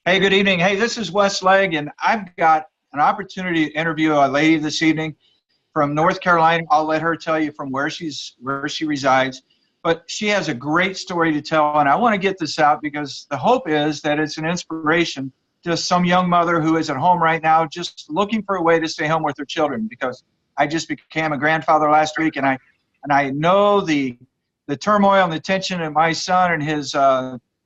Hey, good evening. Hey, this is Wes Legg, and I've got an opportunity to interview a lady this evening from North Carolina. I'll let her tell you from where she resides, but she has a great story to tell, and I want to get this out because the hope is that it's an inspiration to some young mother who is at home right now, just looking for a way to stay home with her children. Because I just became a grandfather last week, and I know the turmoil and the tension that my son and his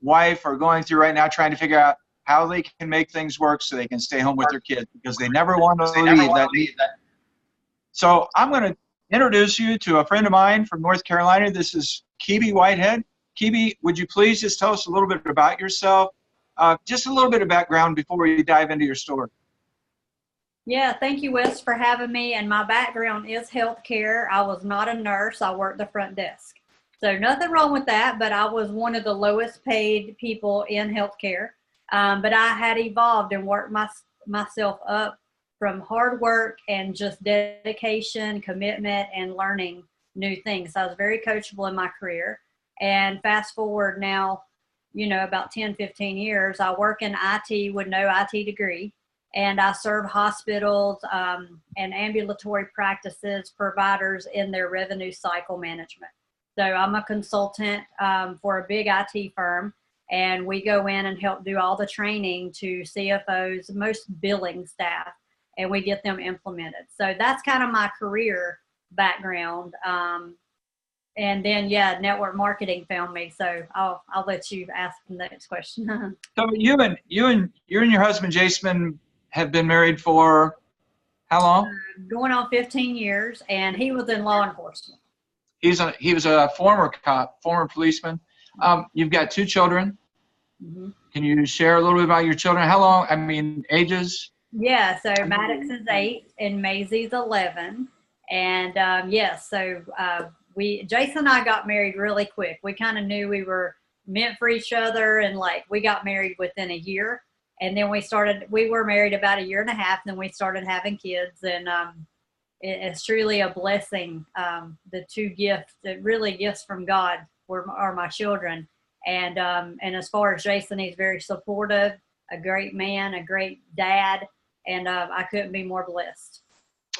wife are going through right now, trying to figure out how they can make things work so they can stay home with their kids, because they never want to leave that. So I'm going to introduce you to a friend of mine from North Carolina. This is Kebie Whitehead. Kebie, would you please just tell us a little bit about yourself, just a little bit of background before we dive into your story? Yeah, thank you, Wes, for having me. And my background is healthcare. I was not a nurse. I worked the front desk. So nothing wrong with that, but I was one of the lowest paid people in healthcare. But I had evolved and worked myself up from hard work and just dedication, commitment, and learning new things. So I was very coachable in my career. And fast forward now, about 10, 15 years, I work in IT with no IT degree. And I serve hospitals and ambulatory practices, providers in their revenue cycle management. So I'm a consultant for a big IT firm, and we go in and help do all the training to CFOs, most billing staff, and we get them implemented. So that's kind of my career background. And then, network marketing found me. So I'll let you ask the next question. So you and your husband Jason have been married for how long? Going on 15 years, and he was in law enforcement. He was a former cop, former policeman. You've got two children. Mm-hmm. Can you share a little bit about your children? How long? I mean, ages? Yeah. So Maddox is 8 and Maisie's 11, and Jason and I got married really quick. We kind of knew we were meant for each other, and we got married within a year. And then we were married about a year and a half, and then we started having kids, and it's truly a blessing. The two gifts, really gifts from God, are my children. And as far as Jason, he's very supportive, a great man, a great dad, and I couldn't be more blessed.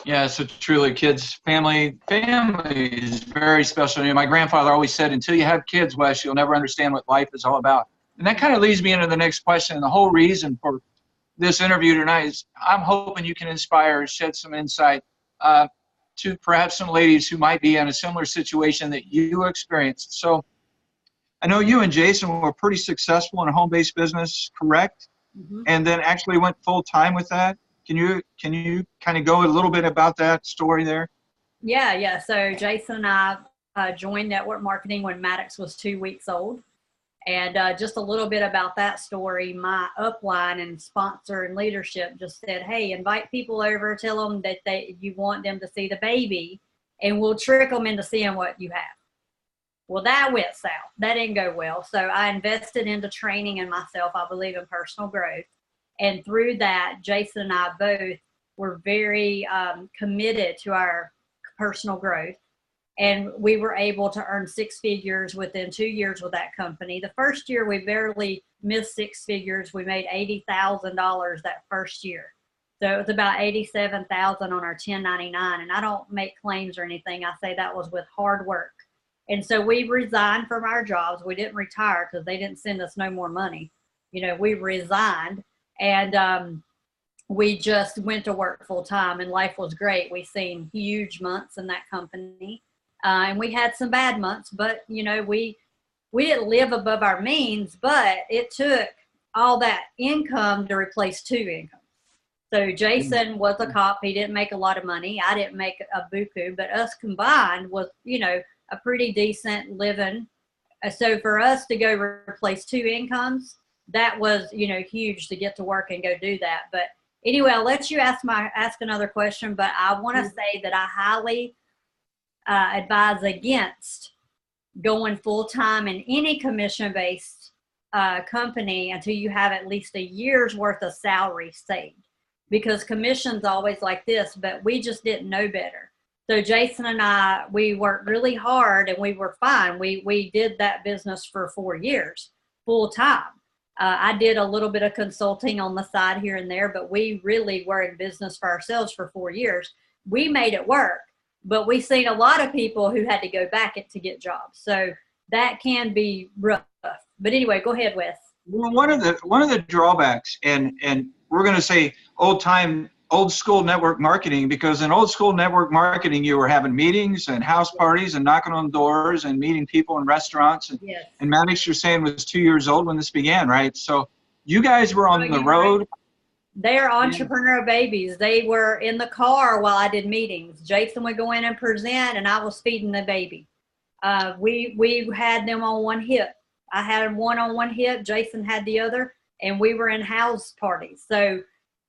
Yeah, so truly, family is very special. My grandfather always said, until you have kids, Wes, you'll never understand what life is all about. And that kind of leads me into the next question. And the whole reason for this interview tonight is I'm hoping you can inspire, shed some insight to perhaps some ladies who might be in a similar situation that you experienced. So I know you and Jason were pretty successful in a home-based business, correct? Mm-hmm. And then actually went full-time with that. Can you kind of go a little bit about that story there? Yeah. So Jason and I joined network marketing when Maddox was 2 weeks old. And just a little bit about that story, my upline and sponsor and leadership just said, hey, invite people over, tell them that you want them to see the baby, and we'll trick them into seeing what you have. Well, that went south. That didn't go well. So I invested into training in myself. I believe in personal growth. And through that, Jason and I both were very committed to our personal growth. And we were able to earn 6 figures within 2 years with that company. The first year, we barely missed 6 figures. We made $80,000 that first year. So it was about $87,000 on our 1099. And I don't make claims or anything. I say that was with hard work. And so we resigned from our jobs. We didn't retire because they didn't send us no more money. We resigned, and we just went to work full time, and life was great. We seen huge months in that company. And we had some bad months, but we didn't live above our means, but it took all that income to replace 2 incomes. So Jason was a cop. He didn't make a lot of money. I didn't make a buku, but us combined was, a pretty decent living. So for us to go replace 2 incomes, that was, huge to get to work and go do that. But anyway, I'll let you ask another question, but I want to say that I highly advise against going full-time in any commission-based company until you have at least a year's worth of salary saved, because commission's always like this, but we just didn't know better. So Jason and I, we worked really hard, and we were fine. We did that business for 4 years full-time. I did a little bit of consulting on the side here and there, but we really were in business for ourselves for 4 years. We made it work, but we've seen a lot of people who had to go back to get jobs. So that can be rough. But anyway, go ahead, Wes. Well, one of the drawbacks, and we're going to say old school network marketing, because in old school network marketing, you were having meetings and house parties and knocking on doors and meeting people in restaurants. And, Yes. and Maddox, you're saying, was 2 years old when this began, right? So you guys were on the road. They're entrepreneurial babies. They were in the car while I did meetings. Jason would go in and present, and I was feeding the baby. We had them on one hip. I had one on one hip. Jason had the other, and we were in house parties. So,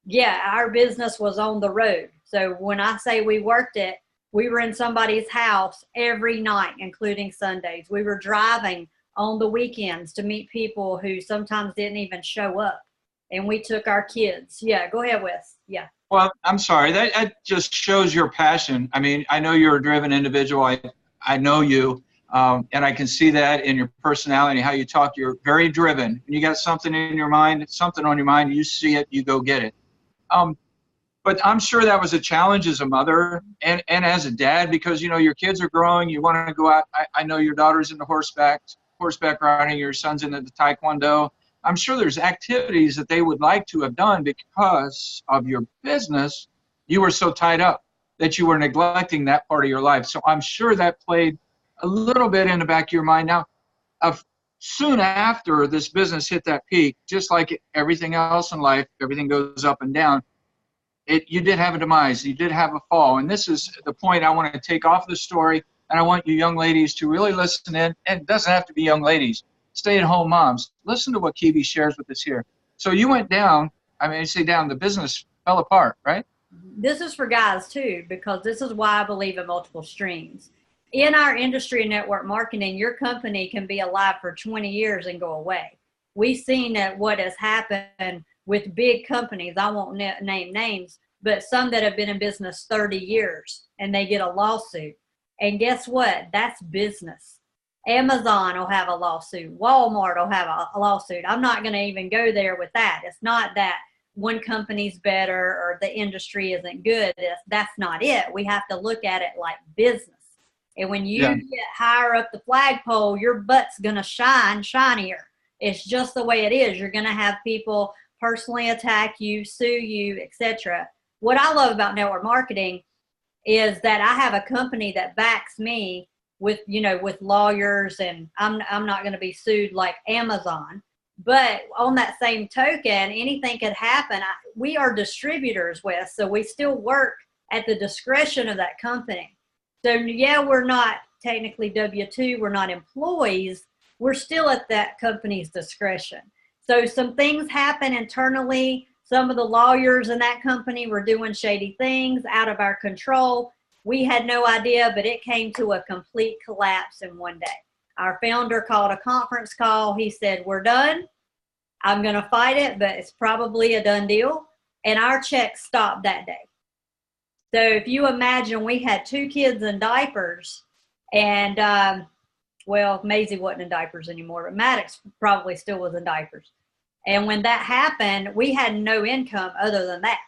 yeah, our business was on the road. So when I say we worked it, we were in somebody's house every night, including Sundays. We were driving on the weekends to meet people who sometimes didn't even show up. And we took our kids. Yeah, go ahead, Wes. Yeah. Well, I'm sorry. That just shows your passion. I mean, I know you're a driven individual. I know you. And I can see that in your personality, how you talk. You're very driven. You got something in your mind, something on your mind, you see it, you go get it. But I'm sure that was a challenge as a mother and as a dad, because, you know, your kids are growing. You want to go out. I know your daughter's into horseback riding. Your son's into the taekwondo. I'm sure there's activities that they would like to have done because of your business. You were so tied up that you were neglecting that part of your life. So I'm sure that played a little bit in the back of your mind. Now, soon after this business hit that peak, just like everything else in life, everything goes up and down. You did have a demise. You did have a fall. And this is the point I want to take off the story. And I want you young ladies to really listen in. And it doesn't have to be young ladies. Stay-at-home moms. Listen to what Kebie shares with us here. So you went down. I mean, I say down. The business fell apart, right? This is for guys, too, because this is why I believe in multiple streams. In our industry and network marketing, your company can be alive for 20 years and go away. We've seen that what has happened with big companies. I won't name names, but some that have been in business 30 years and they get a lawsuit. And guess what? That's business. Amazon will have a lawsuit. Walmart will have a lawsuit. I'm not going to even go there with that. It's not that one company's better or the industry isn't good. That's not it. We have to look at it like business. And when you get higher up the flagpole, your butt's going to shine shinier. It's just the way it is. You're going to have people personally attack you, sue you, etc. What I love about network marketing is that I have a company that backs me with lawyers, and I'm not going to be sued like Amazon. But on that same token, anything could happen. We are distributors, Wes, so we still work at the discretion of that company. So yeah, we're not technically W-2, we're not employees, we're still at that company's discretion. So some things happen internally. Some of the lawyers in that company were doing shady things out of our control. We had no idea, but it came to a complete collapse in one day. Our founder called a conference call. He said, we're done. I'm going to fight it, but it's probably a done deal. And our check stopped that day. So if you imagine, we had 2 kids in diapers, and Maisie wasn't in diapers anymore, but Maddox probably still was in diapers. And when that happened, we had no income other than that.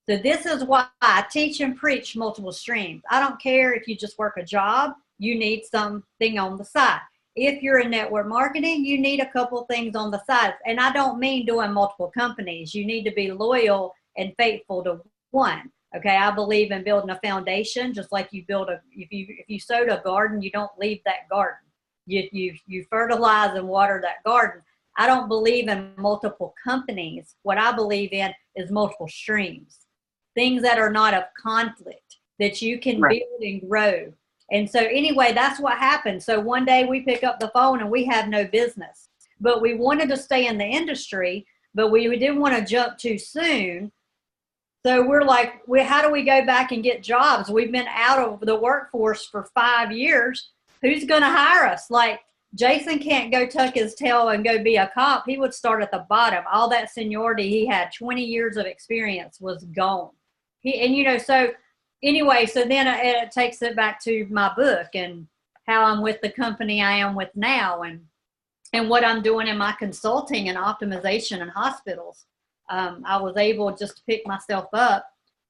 So this is why I teach and preach multiple streams. I don't care if you just work a job, you need something on the side. If you're in network marketing, you need a couple things on the side. And I don't mean doing multiple companies. You need to be loyal and faithful to one. Okay, I believe in building a foundation, just like you build if you sowed a garden, you don't leave that garden. You fertilize and water that garden. I don't believe in multiple companies. What I believe in is multiple streams, things that are not of conflict, that you can build and grow. And so anyway, that's what happened. So one day we pick up the phone and we have no business, but we wanted to stay in the industry, but we didn't want to jump too soon. So we're like, how do we go back and get jobs? We've been out of the workforce for 5 years. Who's going to hire us? Like, Jason can't go tuck his tail and go be a cop. He would start at the bottom. All that seniority he had, 20 years of experience, was gone. So anyway, so then it takes it back to my book and how I'm with the company I am with now. And and what I'm doing in my consulting and optimization in hospitals. I was able just to pick myself up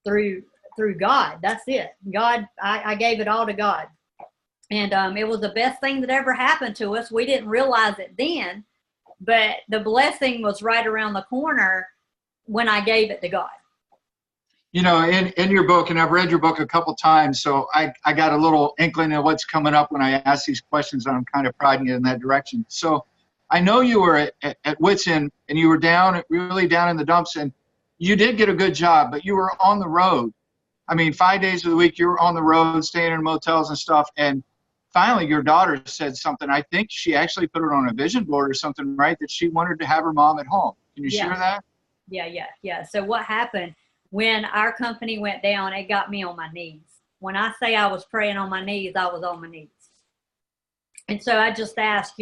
through God. That's it. God, I gave it all to God. And it was the best thing that ever happened to us. We didn't realize it then, but the blessing was right around the corner when I gave it to God. You know, in your book, and I've read your book a couple times, so I got a little inkling of what's coming up when I ask these questions, and I'm kind of prodding you in that direction. So I know you were at wit's end, and you were really down in the dumps, and you did get a good job, but you were on the road. I mean, 5 days of the week, you were on the road, staying in motels and stuff, and finally your daughter said something. I think she actually put it on a vision board or something, right, that she wanted to have her mom at home. Can you share that? Yeah. So what happened when our company went down, it got me on my knees. When I say I was praying on my knees, I was on my knees. And so I just asked,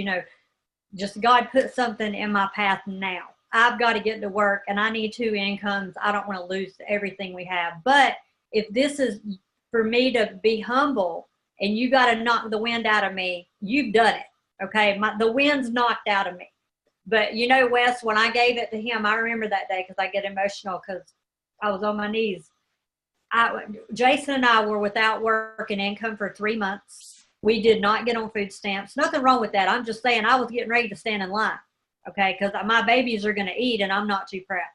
just God put something in my path now. I've got to get to work and I need 2 incomes. I don't want to lose everything we have. But if this is for me to be humble and you got to knock the wind out of me, you've done it. Okay. The wind's knocked out of me. But Wes, when I gave it to him, I remember that day because I get emotional because I was on my knees. Jason and I were without work and income for 3 months. We did not get on food stamps. Nothing wrong with that. I'm just saying I was getting ready to stand in line, okay, because my babies are going to eat and I'm not too proud.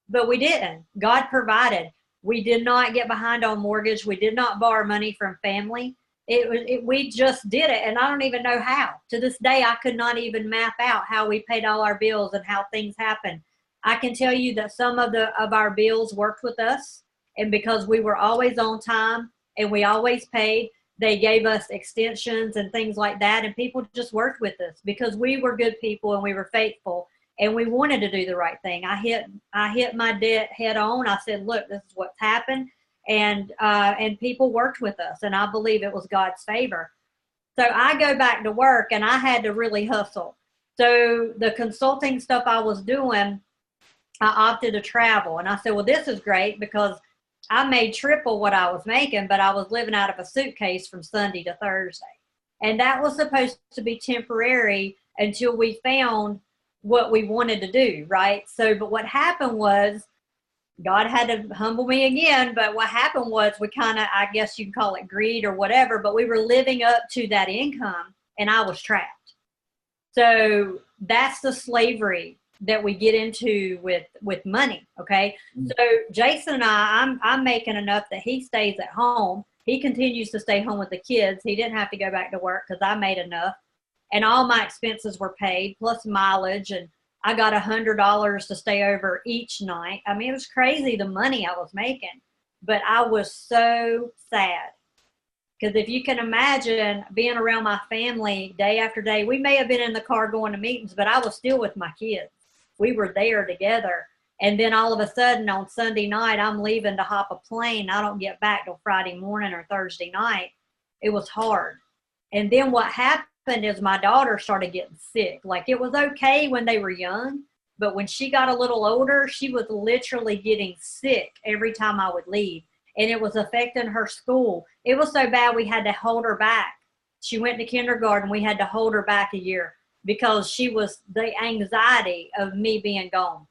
But we didn't. God provided. We did not get behind on mortgage. We did not borrow money from family. We just did it, and I don't even know how. To this day, I could not even map out how we paid all our bills and how things happened. I can tell you that some of our bills worked with us, and because we were always on time and we always paid, they gave us extensions and things like that, and people just worked with us because we were good people and we were faithful and we wanted to do the right thing. I hit my debt head on. I said, look, this is what's happened, and people worked with us, and I believe it was God's favor. So I go back to work and I had to really hustle. So the consulting stuff I was doing, I opted to travel. And I said, well, this is great because I made triple what I was making, but I was living out of a suitcase from Sunday to Thursday. And that was supposed to be temporary until we found what we wanted to do, right? So, but what happened was God had to humble me again. But what happened was we kind of, I guess you can call it greed or whatever, but we were living up to that income and I was trapped. So that's the slavery that we get into with money. Okay. So Jason and I'm making enough that he stays at home. He continues to stay home with the kids. He didn't have to go back to work because I made enough, and all my expenses were paid plus mileage. And I got $100 to stay over each night. I mean, it was crazy the money I was making, but I was so sad. Because if you can imagine being around my family day after day, we may have been in the car going to meetings, but I was still with my kids. We were there together. And then all of a sudden on Sunday night, I'm leaving to hop a plane. I don't get back till Friday morning or Thursday night. It was hard. And then what happened is my daughter started getting sick. Like, it was okay when they were young, but when she got a little older, she was literally getting sick every time I would leave. And it was affecting her school. It was so bad we had to hold her back. She went to kindergarten. We had to hold her back a year because she was the anxiety of me being gone.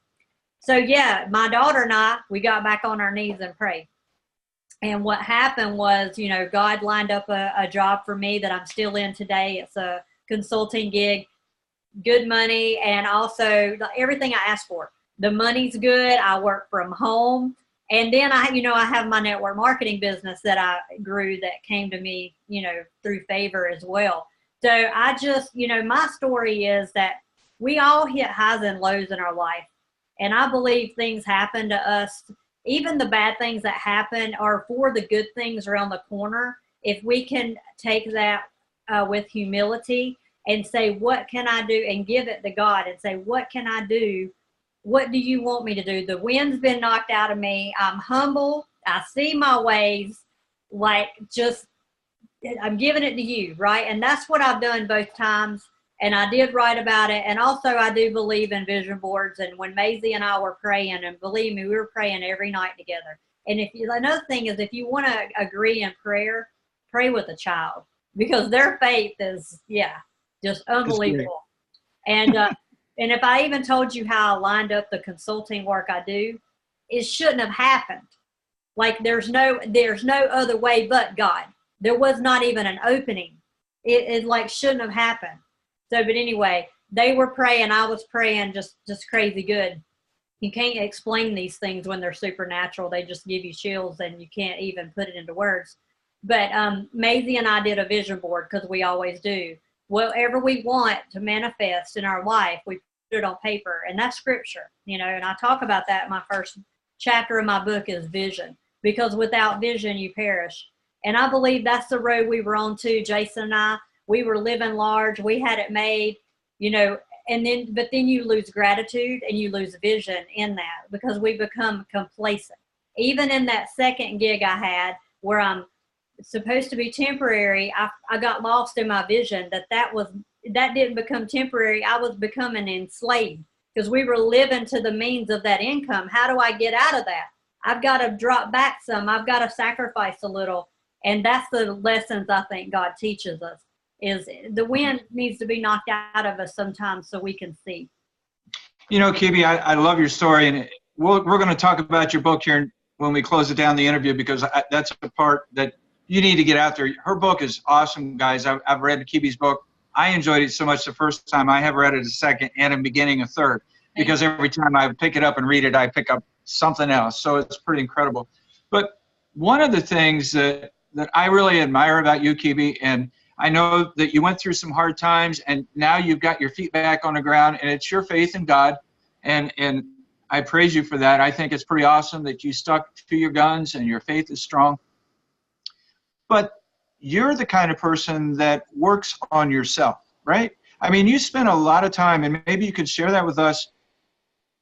So yeah, my daughter and we got back on our knees and prayed. And what happened was, God lined up a job for me that I'm still in today. It's a consulting gig, good money, and also everything I asked for. The money's good. I work from home. And then I have my network marketing business that I grew that came to me, through favor as well. So I just, my story is that we all hit highs and lows in our life. And I believe things happen to us. Even the bad things that happen are for the good things around the corner. If we can take that with humility and say, what can I do? And give it to God and say, what can I do? What do you want me to do? The wind's been knocked out of me. I'm humble. I see my ways. I'm giving it to you, right? And that's what I've done both times. And I did write about it. And also I do believe in vision boards. And when Maisie and I were praying, and believe me, we were praying every night together. And another thing is, if you want to agree in prayer, pray with a child, because their faith is, just unbelievable. And and if I even told you how I lined up the consulting work I do, it shouldn't have happened. Like there's no other way but God. There was not even an opening. It like shouldn't have happened. So, but anyway, they were praying. I was praying just crazy good. You can't explain these things when they're supernatural. They just give you chills and you can't even put it into words. But Maisie and I did a vision board because we always do. Whatever we want to manifest in our life, we put it on paper, and that's scripture, you know, and I talk about that in my first chapter of my book is vision, because without vision, you perish. And I believe that's the road we were on too, Jason and I. We were living large. We had it made, you know, but then you lose gratitude and you lose vision in that because we become complacent. Even in that second gig I had where I'm supposed to be temporary, I got lost in my vision that didn't become temporary. I was becoming enslaved because we were living to the means of that income. How do I get out of that? I've got to drop back some. I've got to sacrifice a little. And that's the lessons I think God teaches us, is the wind needs to be knocked out of us sometimes so we can see. You know, Kebie, I love your story, and we're going to talk about your book here when we close it down the interview, because that's a part that you need to get out there. Her book is awesome, guys. I've read Kebie's book. I enjoyed it so much the first time. I have read it a second and in beginning a third, because every time I pick it up and read it, I pick up something else. So it's pretty incredible. But one of the things that I really admire about you, Kebie, and I know that you went through some hard times, and now you've got your feet back on the ground, and it's your faith in God, and I praise you for that. I think it's pretty awesome that you stuck to your guns and your faith is strong. But you're the kind of person that works on yourself, right? I mean, you spent a lot of time, and maybe you could share that with us.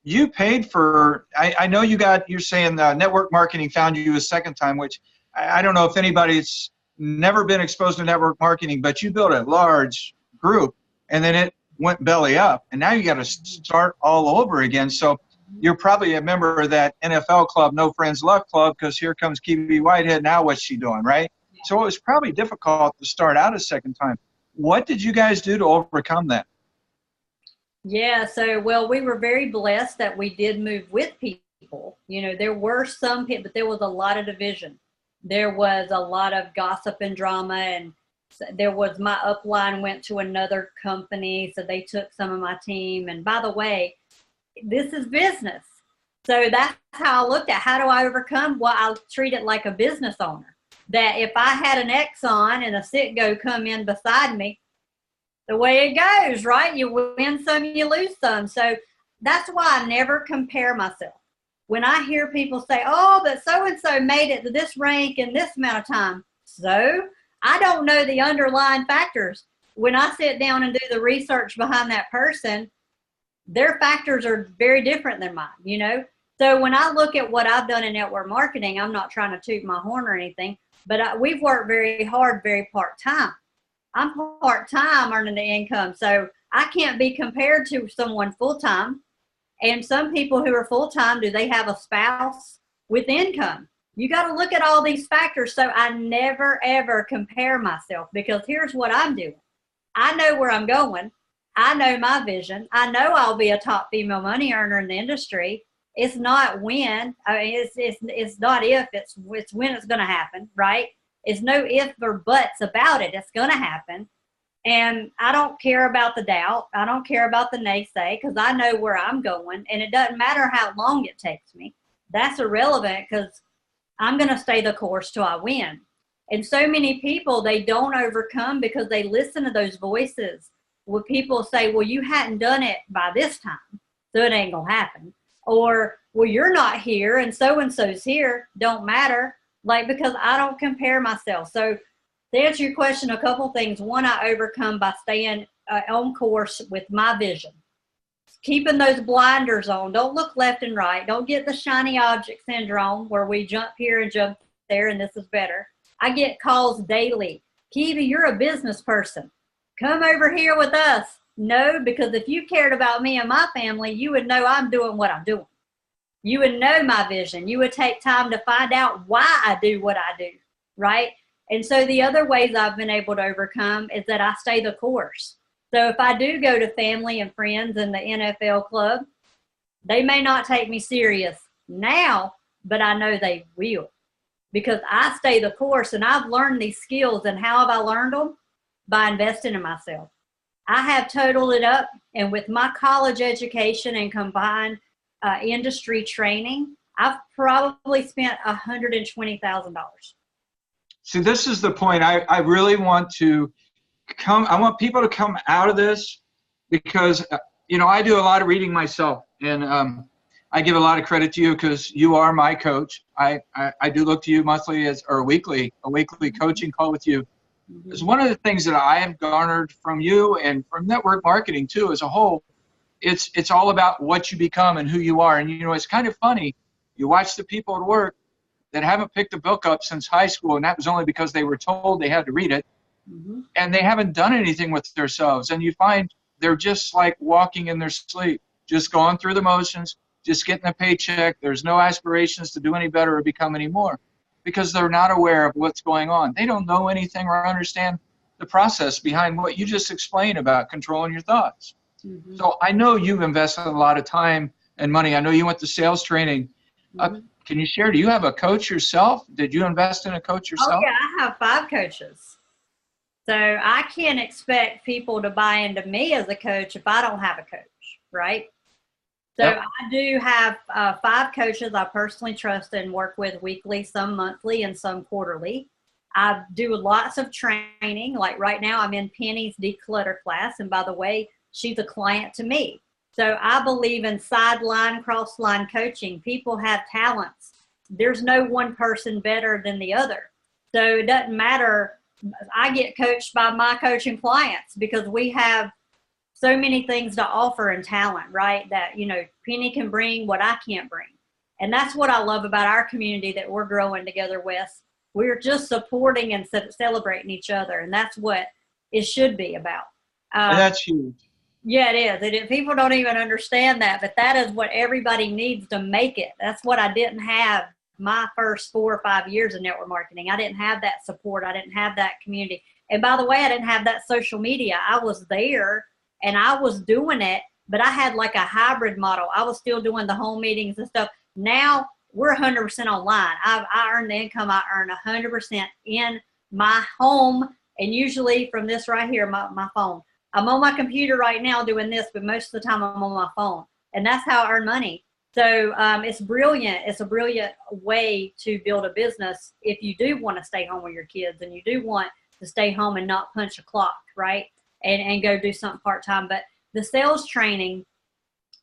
You paid for, I know you're saying network marketing found you a second time, which I don't know if anybody's never been exposed to network marketing, but you built a large group and then it went belly up, and now you got to start all over again. So you're probably a member of that NFL club, No Friends Left Club, because here comes Kebie Whitehead. Now what's she doing, right? So it was probably difficult to start out a second time. What did you guys do to overcome that? Yeah, so, well, we were very blessed that we did move with people. You know, there were some people, but there was a lot of division. There was a lot of gossip and drama, and there was my upline went to another company, so they took some of my team. And by the way, this is business. So that's how I looked at how do I overcome? Well, I treat it like a business owner. That if I had an Exxon and a Citgo come in beside me, the way it goes, right? You win some, you lose some. So that's why I never compare myself. When I hear people say, oh, but so-and-so made it to this rank in this amount of time. So I don't know the underlying factors. When I sit down and do the research behind that person, their factors are very different than mine, you know? So when I look at what I've done in network marketing, I'm not trying to toot my horn or anything, but we've worked very hard, very part-time. I'm part-time earning the income, so I can't be compared to someone full-time. And some people who are full-time, do they have a spouse with income? You got to look at all these factors. So I never, ever compare myself, because here's what I'm doing. I know where I'm going. I know my vision. I know I'll be a top female money earner in the industry. It's not when. I mean, it's not if. It's when it's going to happen, right? It's no if or buts about it. It's going to happen. And I don't care about the doubt. I don't care about the naysay, because I know where I'm going. And it doesn't matter how long it takes me. That's irrelevant, because I'm going to stay the course till I win. And so many people, they don't overcome because they listen to those voices. When people say, well, you hadn't done it by this time, so it ain't going to happen. Or, well, you're not here and so-and-so's here. Don't matter. Like, because I don't compare myself. So to answer your question, a couple things. One, I overcome by staying on course with my vision. Keeping those blinders on. Don't look left and right. Don't get the shiny object syndrome where we jump here and jump there and this is better. I get calls daily. Kebie, you're a business person. Come over here with us. No, because if you cared about me and my family, you would know I'm doing what I'm doing. You would know my vision. You would take time to find out why I do what I do, right? And so the other ways I've been able to overcome is that I stay the course. So if I do go to family and friends in the NFL club, they may not take me serious now, but I know they will because I stay the course and I've learned these skills. And how have I learned them? By investing in myself. I have totaled it up, and with my college education and combined industry training, I've probably spent $120,000. See, this is the point. I really want to I want people to come out of this because, I do a lot of reading myself, and I give a lot of credit to you because you are my coach. I do look to you monthly or weekly, a weekly coaching call with you. Because one of the things that I have garnered from you and from network marketing too as a whole, it's all about what you become and who you are. And it's kind of funny. You watch the people at work that haven't picked a book up since high school, and that was only because they were told they had to read it, and they haven't done anything with themselves. And you find they're just like walking in their sleep, just going through the motions, just getting a paycheck. There's no aspirations to do any better or become any more because they're not aware of what's going on. They don't know anything or understand the process behind what you just explained about controlling your thoughts. So I know you've invested a lot of time and money. I know you went to sales training. Can you share, do you have a coach yourself? Did you invest in a coach yourself? Oh, yeah, I have 5 coaches. So I can't expect people to buy into me as a coach if I don't have a coach, right? So yep. I do have 5 coaches I personally trust and work with weekly, some monthly, and some quarterly. I do lots of training. Like right now, I'm in Penny's declutter class. And by the way, she's a client to me. So I believe in sideline, cross-line coaching. People have talents. There's no one person better than the other. So it doesn't matter. I get coached by my coaching clients because we have so many things to offer and talent, right? That, Penny can bring what I can't bring. And that's what I love about our community that we're growing together with. We're just supporting and celebrating each other. And that's what it should be about. And that's huge. Yeah, it is. People don't even understand that, but that is what everybody needs to make it. That's what I didn't have my first 4 or 5 years of network marketing. I didn't have that support. I didn't have that community. And by the way, I didn't have that social media. I was there and I was doing it, but I had like a hybrid model. I was still doing the home meetings and stuff. Now we're 100% online. I earn the income I earn 100% in my home, and usually from this right here, my phone. I'm on my computer right now doing this, but most of the time I'm on my phone, and that's how I earn money. So it's brilliant. It's a brilliant way to build a business if you do want to stay home with your kids and you do want to stay home and not punch a clock, right? And go do something part-time. But the sales training,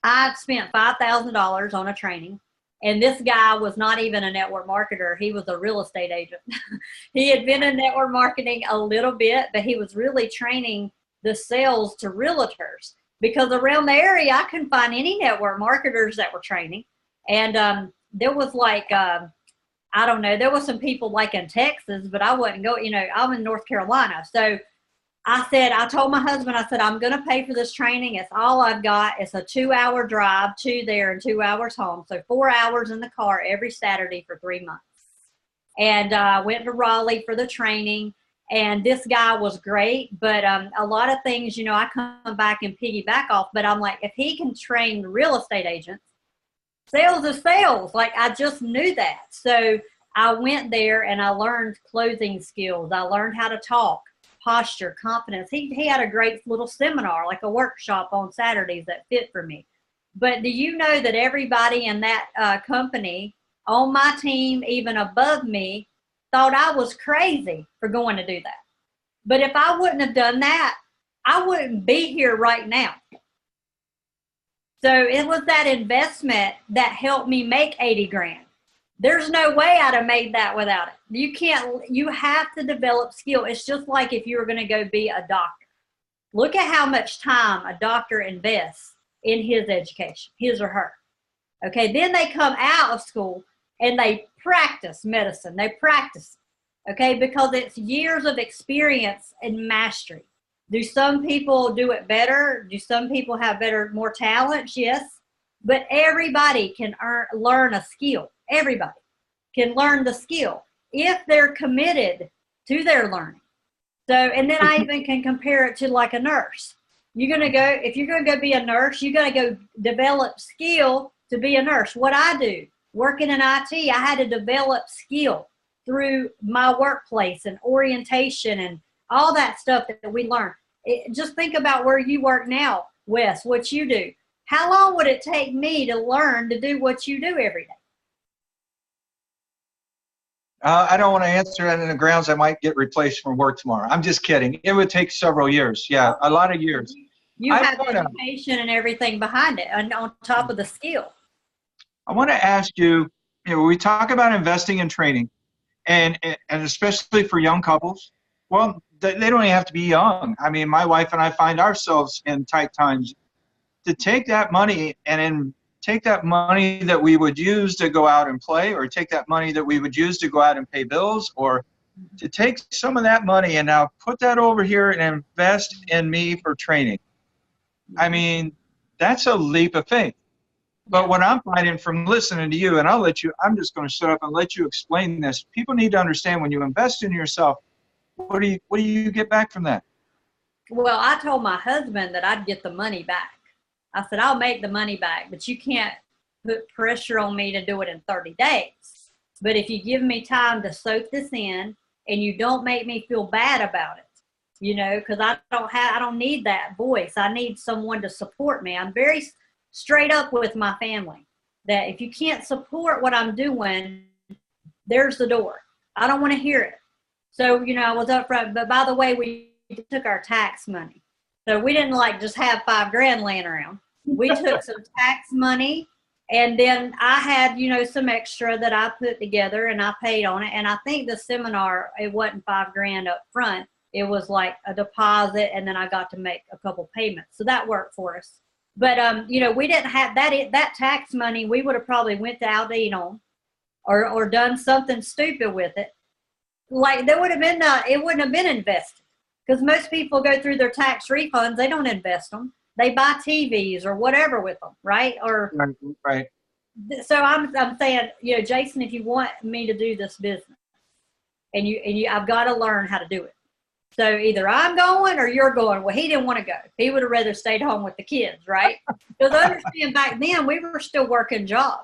I've spent $5,000 on a training. And this guy was not even a network marketer. He was a real estate agent. He had been in network marketing a little bit, but he was really training the sales to realtors because around the area, I couldn't find any network marketers that were training. And there was like, I don't know, there was some people like in Texas, but I wouldn't go, I'm in North Carolina. So I told my husband, I said, I'm going to pay for this training. It's all I've got. It's a 2-hour drive to there and 2 hours home. So 4 hours in the car every Saturday for 3 months. And I went to Raleigh for the training. And this guy was great. But a lot of things, I come back and piggyback off. But I'm like, if he can train real estate agents, sales is sales. Like, I just knew that. So I went there and I learned closing skills. I learned how to talk. Posture, confidence. He had a great little seminar, like a workshop on Saturdays that fit for me. But do you know that everybody in that company, on my team, even above me, thought I was crazy for going to do that. But if I wouldn't have done that, I wouldn't be here right now. So it was that investment that helped me make 80 grand. There's no way I'd have made that without it. You have to develop skill. It's just like if you were going to go be a doctor. Look at how much time a doctor invests in his education, his or her. Okay, then they come out of school and they practice medicine. They practice, okay, because it's years of experience and mastery. Do some people do it better? Do some people have more talents? Yes. But everybody can learn a skill. Everybody can learn the skill if they're committed to their learning. So, and then I even can compare it to like a nurse. If you're going to go be a nurse, you got to go develop skill to be a nurse. What I do, working in IT, I had to develop skill through my workplace and orientation and all that stuff that we learn. Just think about where you work now, Wes, what you do. How long would it take me to learn to do what you do every day? I don't want to answer that in the grounds I might get replaced from work tomorrow. I'm just kidding. It would take several years. Yeah, a lot of years. You have education and everything behind it, and on top of the skill. I want to ask you, we talk about investing in training, and especially for young couples. Well, they don't even have to be young. I mean, my wife and I find ourselves in tight times. To take that money and then take that money that we would use to go out and play, or take that money that we would use to go out and pay bills, or to take some of that money and now put that over here and invest in me for training. I mean, that's a leap of faith. But what I'm finding from listening to you, and I'm just going to shut up and let you explain this. People need to understand, when you invest in yourself, what do you get back from that? Well, I told my husband that I'd get the money back. I said, I'll make the money back, but you can't put pressure on me to do it in 30 days. But if you give me time to soak this in and you don't make me feel bad about it, because I don't need that voice. I need someone to support me. I'm very straight up with my family that if you can't support what I'm doing, there's the door. I don't want to hear it. So, I was upfront, but by the way, we took our tax money. So we didn't just have $5,000 laying around. We took some tax money, and then I had, some extra that I put together and I paid on it. And I think the seminar, it wasn't $5,000 up front. It was like a deposit, and then I got to make a couple payments. So that worked for us. But, we didn't have that tax money. We would have probably went out to eat on or done something stupid with it. There would have been, it wouldn't have been invested. Because most people go through their tax refunds, they don't invest them. They buy TVs or whatever with them, right? Right. So I'm saying, Jason, if you want me to do this business, and I've got to learn how to do it. So either I'm going or you're going. Well, he didn't want to go. He would have rather stayed home with the kids, right? Because understand, back then we were still working jobs.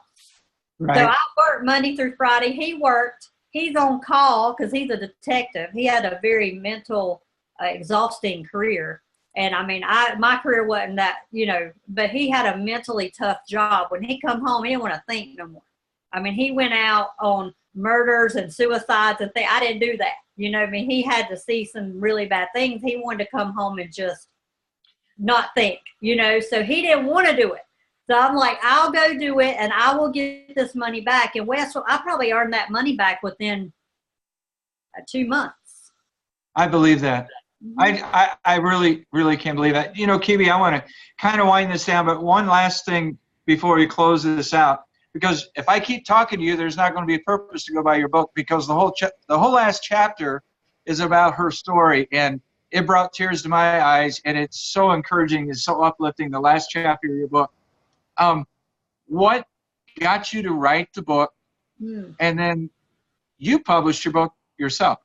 Right. So I worked Monday through Friday. He worked. He's on call because he's a detective. He had a very mental, exhausting career. And I mean, my career wasn't that, but he had a mentally tough job. When he come home, he didn't want to think no more. I mean, he went out on murders and suicides and things. I didn't do that. He had to see some really bad things. He wanted to come home and just not think, so he didn't want to do it. So I'm like, I'll go do it and I will get this money back. And Wes, I probably earned that money back within 2 months. I believe that. I really, really can't believe that. Kebie, I want to kind of wind this down, but one last thing before we close this out, because if I keep talking to you, there's not going to be a purpose to go by your book, because the whole last chapter is about her story, and it brought tears to my eyes, and it's so encouraging, it's so uplifting, the last chapter of your book. What got you to write the book, and then you published your book yourself?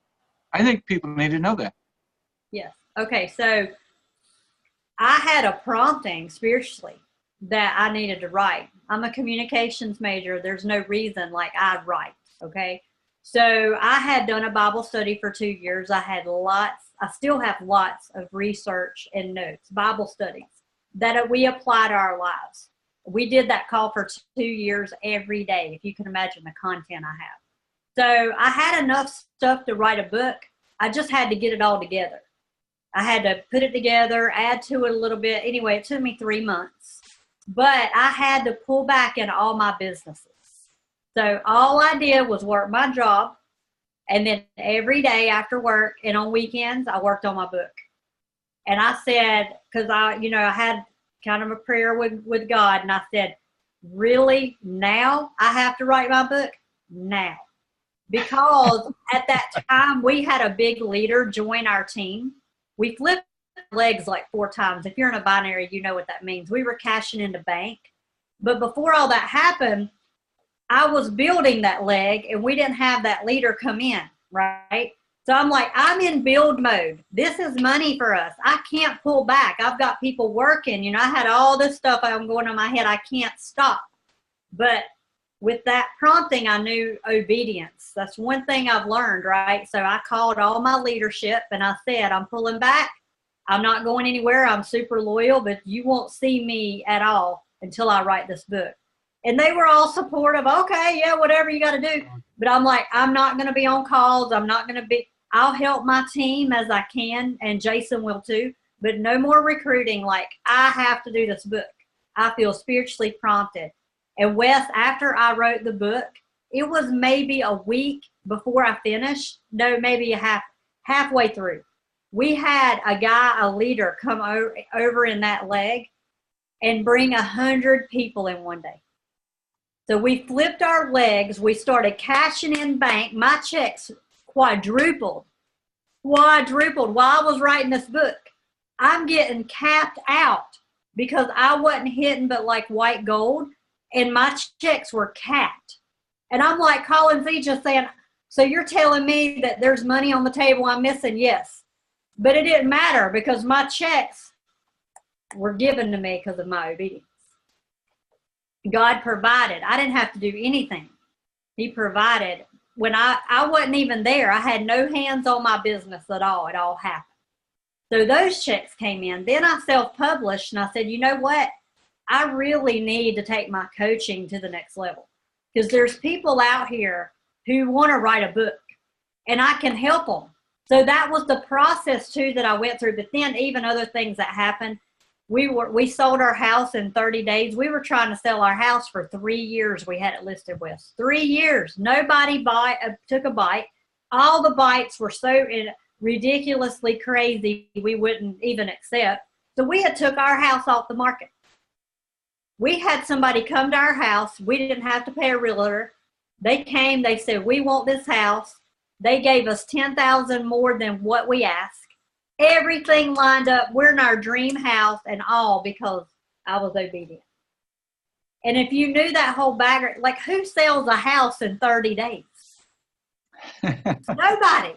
I think people need to know that. Yes. Okay. So I had a prompting spiritually that I needed to write. I'm a communications major. There's no reason I write. Okay. So I had done a Bible study for 2 years. I still have lots of research and notes, Bible studies that we apply to our lives. We did that call for 2 years every day, if you can imagine the content I have. So I had enough stuff to write a book. I just had to get it all together. I had to put it together, add to it a little bit. Anyway, it took me 3 months. But I had to pull back in all my businesses. So all I did was work my job. And then every day after work and on weekends, I worked on my book. And I said, because I had kind of a prayer with God. And I said, really, now I have to write my book? Now. Because at that time, we had a big leader join our team. We flipped legs 4 times. If you're in a binary, you know what that means. We were cashing into bank. But before all that happened, I was building that leg, and we didn't have that leader come in, right? So I'm like, I'm in build mode. This is money for us. I can't pull back. I've got people working. You know, I had all this stuff I'm going on my head. I can't stop. But with that prompting, I knew obedience. That's one thing I've learned, right? So I called all my leadership and I said, I'm pulling back. I'm not going anywhere. I'm super loyal, but you won't see me at all until I write this book. And they were all supportive. Okay, yeah, whatever you got to do. But I'm like, I'm not going to be on calls. I'm not going to be, I'll help my team as I can, and Jason will too. But no more recruiting. Like, I have to do this book. I feel spiritually prompted. And Wes, after I wrote the book, it was maybe a week before I finished. No, maybe halfway through. We had a guy, a leader, come over in that leg and bring 100 people in one day. So we flipped our legs. We started cashing in bank. My checks quadrupled while I was writing this book. I'm getting capped out because I wasn't hitting but like white gold, and my checks were capped. And I'm like calling Z just saying, so you're telling me that there's money on the table I'm missing? Yes. But it didn't matter because my checks were given to me because of my obedience. God provided. I didn't have to do anything. He provided. When I wasn't even there, I had no hands on my business at all. It all happened. So those checks came in. Then I self-published, and I said, you know what? I really need to take my coaching to the next level, because there's people out here who want to write a book, and I can help them. So that was the process too that I went through. But then even other things that happened, we sold our house in 30 days. We were trying to sell our house for 3 years. We had it listed with 3 years. Nobody took a bite. All the bites were so ridiculously crazy we wouldn't even accept. So we had took our house off the market. We had somebody come to our house. We didn't have to pay a realtor. They came, they said, we want this house. They gave us $10,000 more than what we asked. Everything lined up. We're in our dream house and all because I was obedient. And if you knew that whole background, like, who sells a house in 30 days? Nobody.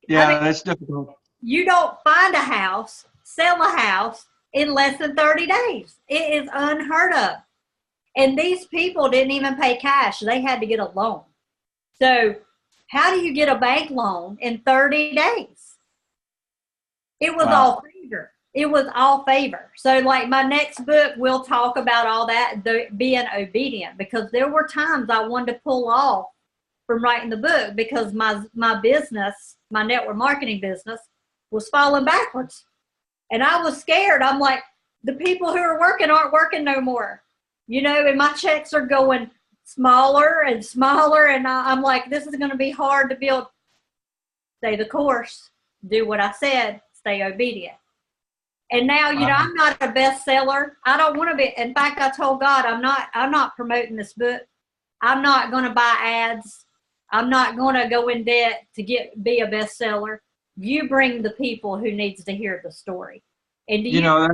Yeah, I mean, that's difficult. You don't find a house, sell a house in less than 30 days. It is unheard of. And these people didn't even pay cash. They had to get a loan. So how do you get a bank loan in 30 days? It was all favor. It was all favor. So like my next book, we'll talk about all that, being obedient, because there were times I wanted to pull off from writing the book because my business, my network marketing business, was falling backwards. And I was scared. I'm like, the people who are working aren't working no more, you know, and my checks are going smaller and smaller. And I'm like, this is going to be hard to build. Stay the course, do what I said, stay obedient. And now, you know, I'm not a bestseller. I don't want to be. In fact, I told God, I'm not promoting this book. I'm not going to buy ads. I'm not going to go in debt to be a bestseller. You bring the people who needs to hear the story. And you know,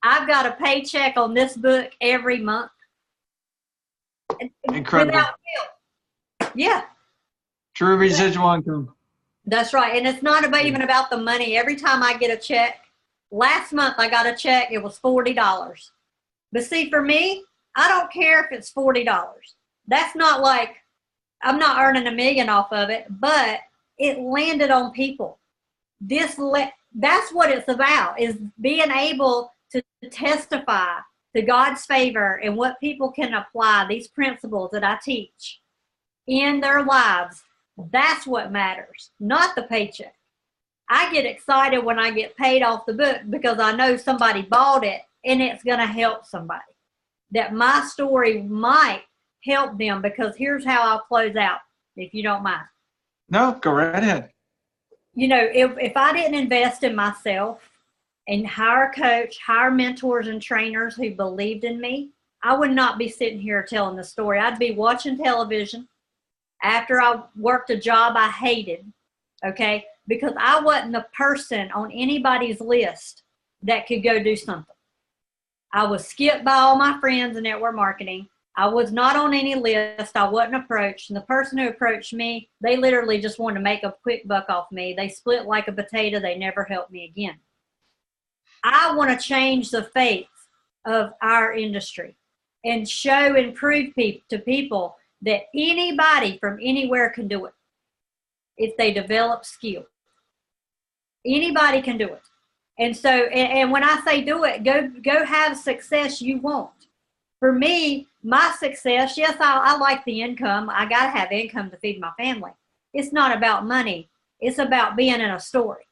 I've got a paycheck on this book every month. Incredible. Without guilt. Yeah. True residual income. That's right. And it's not even about the money. Every time I get a check, last month I got a check, it was $40. But see, for me, I don't care if it's $40. That's not like, I'm not earning $1 million off of it, but it landed on people. That's what it's about, is being able to testify to God's favor and what people can apply, these principles that I teach in their lives. That's what matters, not the paycheck. I get excited when I get paid off the book because I know somebody bought it and it's going to help somebody. That my story might help them, because here's how I'll close out, if you don't mind. No, go right ahead. You know, if I didn't invest in myself and hire a coach, hire mentors and trainers who believed in me, I would not be sitting here telling the story. I'd be watching television after I worked a job I hated, okay, because I wasn't the person on anybody's list that could go do something. I was skipped by all my friends in network marketing. I was not on any list. I wasn't approached. And the person who approached me, they literally just wanted to make a quick buck off me. They split like a potato. They never helped me again. I want to change the face of our industry and show and prove to people that anybody from anywhere can do it if they develop skill. Anybody can do it. And so, and when I say do it, go have success you want. For me, my success, yes, I like the income. I got to have income to feed my family. It's not about money. It's about being in a story.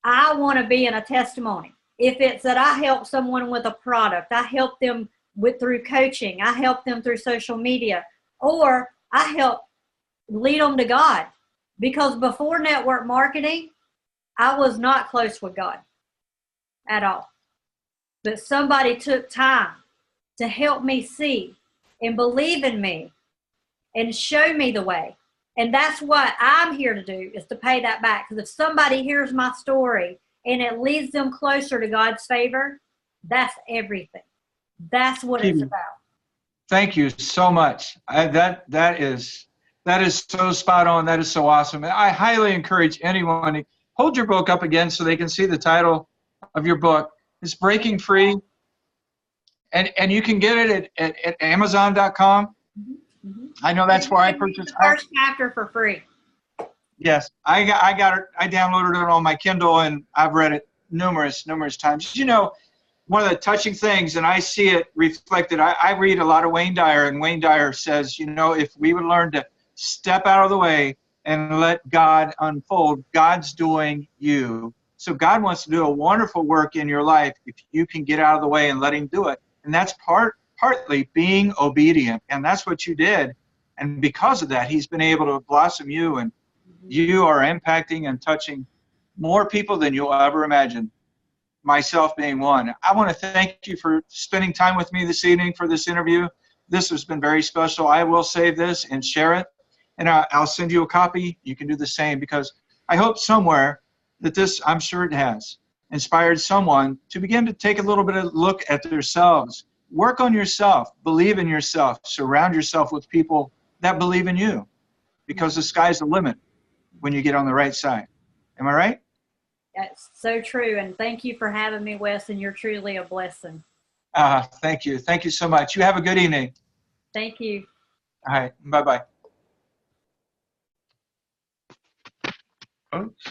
I want to be in a testimony. If it's that I help someone with a product, I help them through coaching, I help them through social media, or I help lead them to God. Because before network marketing, I was not close with God at all. But somebody took time to help me see and believe in me and show me the way. And that's what I'm here to do, is to pay that back. Because if somebody hears my story and it leads them closer to God's favor, that's everything. That's what it's about. Thank you so much. That is so spot on. That is so awesome. I highly encourage anyone to hold your book up again so they can see the title of your book. It's Breaking Free. And you can get it at Amazon.com. Mm-hmm. I know that's where I purchased the first chapter for free. Yes, I got it. I downloaded it on my Kindle, and I've read it numerous times. You know, one of the touching things, and I see it reflected. I read a lot of Wayne Dyer, and Wayne Dyer says, you know, if we would learn to step out of the way and let God unfold, God's doing you. So God wants to do a wonderful work in your life if you can get out of the way and let Him do it. And that's partly being obedient, and that's what you did. And because of that, He's been able to blossom you, and you are impacting and touching more people than you'll ever imagine, myself being one. I want to thank you for spending time with me this evening for this interview. This has been very special. I will save this and share it, and I'll send you a copy. You can do the same, because I hope somewhere that this, I'm sure it has, inspired someone to begin to take a little bit of look at themselves. Work on yourself. Believe in yourself. Surround yourself with people that believe in you, because the sky's the limit when you get on the right side. Am I right? That's so true. And thank you for having me, Wes, and you're truly a blessing. Thank you. Thank you so much. You have a good evening. Thank you. All right. Bye-bye. Oops.